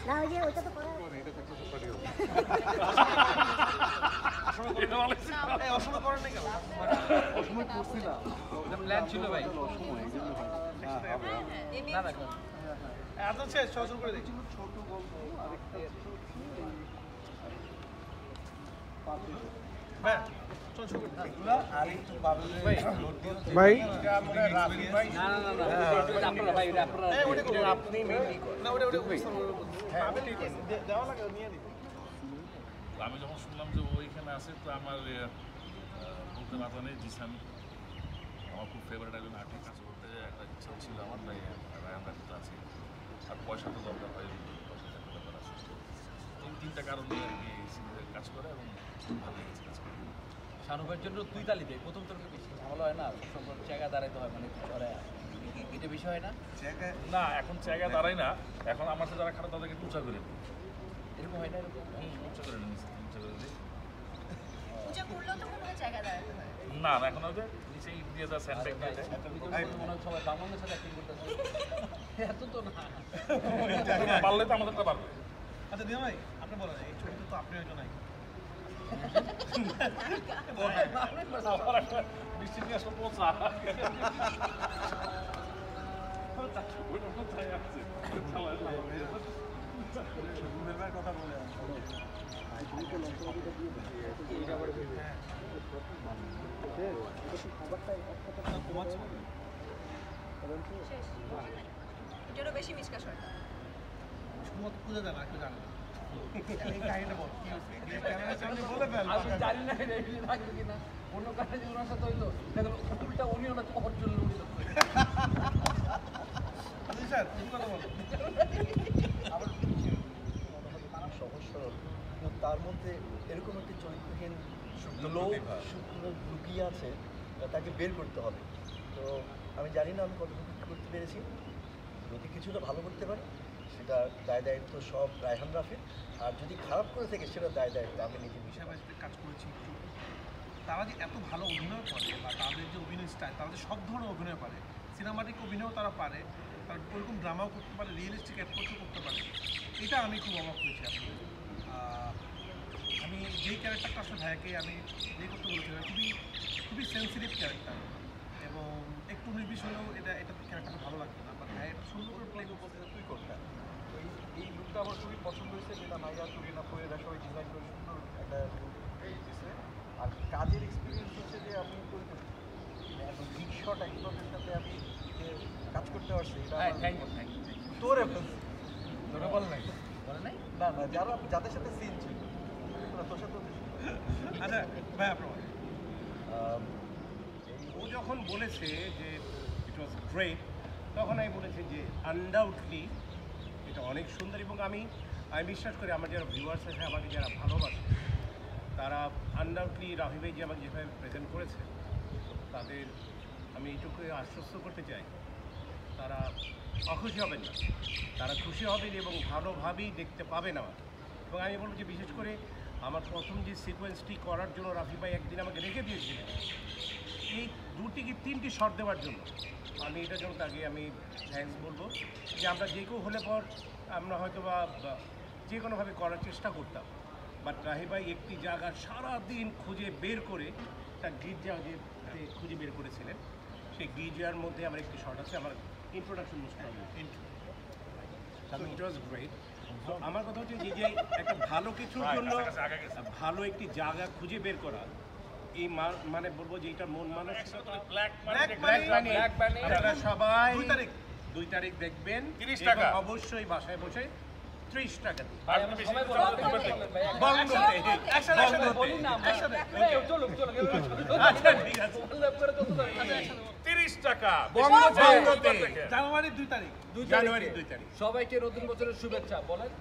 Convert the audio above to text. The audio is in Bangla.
না ওই যে ওইটা তো করা এটা থাকলে তো পারি হবে অসময় করেন না কেন? অসময় করছি না প্ল্যান ছিল ভাই। অসময় এই জন্য না না এত শেষ শুরু করে দেখছি ছোট গল্প আরেকটা হ্যাঁ চল শুরু করে ভাই না না না আপনারা ভাই আপনারা আপনি না ওটা আমি ঠিক আছে দেওয়া লাগে নিয়ে নিই আমি যখন শুনলাম যে ওইখানে আছে তো আমার বলতে না জানে জিসান আমার খুব ফেভারিট একজন আর্টিস্ট কাজ করতে একটা ইচ্ছা ছিল আমার তাই রায়ান রাখতে আছে আর পয়সা তো দরকার হয় পয়সা একটা ব্যাপার আছে তিনটা কারণ নিয়ে আর কি সিরিজের কাজ করে এবং ভালো লেগেছে কাজ করে শাহরুখের জন্য তুই তালি দেয় প্রথম তরফে বেশি ঝামেলা হয় না সম্পর্ক জায়গা দাঁড়াইতে হয় মানে কিছু হয় এটা বিষয় হয় না না এখন জায়গায় দাঁড়াই না এখন আমার সাথে যারা খারাপ তাদেরকে উঁচা করে দিই এরকম হয় না এরকম উঁচা করে নিই উঁচা করে দিই পূজা করলেও তো কোনো জায়গা দাঁড়াতে হয় না না এখন ওদের নিচে ইট দিয়ে দেয় স্যান্ডব্যাগ দিয়ে দেয় মনে হয় সবাই বাংলাদেশের সাথে অ্যাক্টিং করতেছে এত তো না পারলে তো আমাদেরটা পারবে আচ্ছা দিয়া ভাই আপনি বলেন এই ছবিটা তো আপনি হয়তো নাই বৃষ্টি নিয়ে আসলে পৌঁছা ওইটা কোথায় আছে কথা বলে শেষ এটারও বেশি মিসকাশ হয় শুধুমাত্র খুঁজে দেন আর কেউ জানে না এই কাহিনীটা বল কি হয়েছে ক্যামেরার সামনে বলে ফেল আমি জানি না এটা এমনি থাকবে কিনা অন্য কারণে যে ওনার সাথে হইতো দেখো উল্টা উনিও না তোর জন্য উনি আচ্ছা স্যার তুমি কথা বলো আমার মানুষ সহজ সরল কিন্তু তার মধ্যে এরকম একটি চরিত্রহীন লোক শুকনো লুকিয়ে আছে তাকে বের করতে হবে। তো আমি জানি না আমি কতটুকু করতে পেরেছি, যদি কিছুটা ভালো করতে পারি সেটা দায় দায়িত্ব সব রায়হান রাফির, আর যদি খারাপ করে থাকে সেটা দায় দায়িত্ব আমি নিজে বিষয় বাড়িতে কাজ করেছি একটু তারা যে এত ভালো অভিনয় করে বা তাদের যে অভিনয় স্টাইল তারা যে সব ধরনের অভিনয় পারে, সিনেমাটিক অভিনয়ও তারা পারে, তারা ওরকম ড্রামাও করতে পারে, রিয়েলিস্টিক অ্যাপ্রোচও করতে পারে, এটা আমি খুব অবাক হয়েছি আসলে। আমি যেই ক্যারেক্টারটা আসলে ভাইয়াকে আমি যে করতে বলেছিলাম খুবই খুবই সেন্সিটিভ ক্যারেক্টার এবং একটু নির্বিষ হলেও এটা ক্যারেক্টারটা ভালো লাগতো না, বাট ভাইয়া এটা সুন্দর করে প্লে করতে তুই করতে এই লুকটা আমার খুবই পছন্দ হয়েছে, যেটা নাইয়া তুরিনা পরেরা সবাই ডিজাইন করে সুন্দর একটা লুক দিচ্ছে। আর কাজের এক্সপিরিয়েন্স হচ্ছে যে আমি একদম বিগ শট একজনের সাথে আমি যে কাজ করতে পারছি এটা থ্যাংক ইউ তোরে তোরা বল নাই বলে নাই না না যারা যাদের সাথে সিন ছিল তোর সাথে আচ্ছা ভাই আপনার ও যখন বলেছে যে ইট ওয়াজ গ্রেট তখন আমি বলেছি যে আনডাউটলি এটা অনেক সুন্দর এবং আমি বিশ্বাস করি আমার যারা ভিউয়ার্স আছে আমাকে যারা ভালোবাসে তারা আনডাউটলি রাহি ভাই যে আমাকে যেভাবে প্রেজেন্ট করেছে তাদের আমি এইটুকু আশ্বস্ত করতে চাই তারা অখুশি হবেন না, তারা খুশি হবেন এবং ভালোভাবেই দেখতে পাবেন আমার। এবং আমি বলবো যে বিশেষ করে আমার প্রথম যে সিকোয়েন্সটি করার জন্য রাফি ভাই একদিন আমাকে রেখে দিয়েছিলেন এই 2টি কি 3টি শট দেওয়ার জন্য, আমি এটার জন্য তাকে আমি থ্যাঙ্কস বলবো যে আমরা যে কেউ হলে পর আমরা হয়তো বা যে কোনোভাবে করার চেষ্টা করতাম, বাট রাহি ভাই একটি জায়গা সারাদিন খুঁজে বের করে তার গির্জা যে খুঁজে বের করেছিলেন সেই গির্জার মধ্যে আমার একটি শট আছে, আমার introduction most it was great. তো আমার কথা হচ্ছে যে একটা ভালো কিছুর জন্য ভালো একটি জায়গা খুঁজে বের করা এই মানে বলবো যে এটা মন মানসিকতা আপনারা সবাই 2 তারিখ দেখবেন 30 টাকা অবশ্যই বাসায় বসে 30 টাকা জানুয়ারি 2 তারিখ সবাইকে নতুন বছরের শুভেচ্ছা বলেন।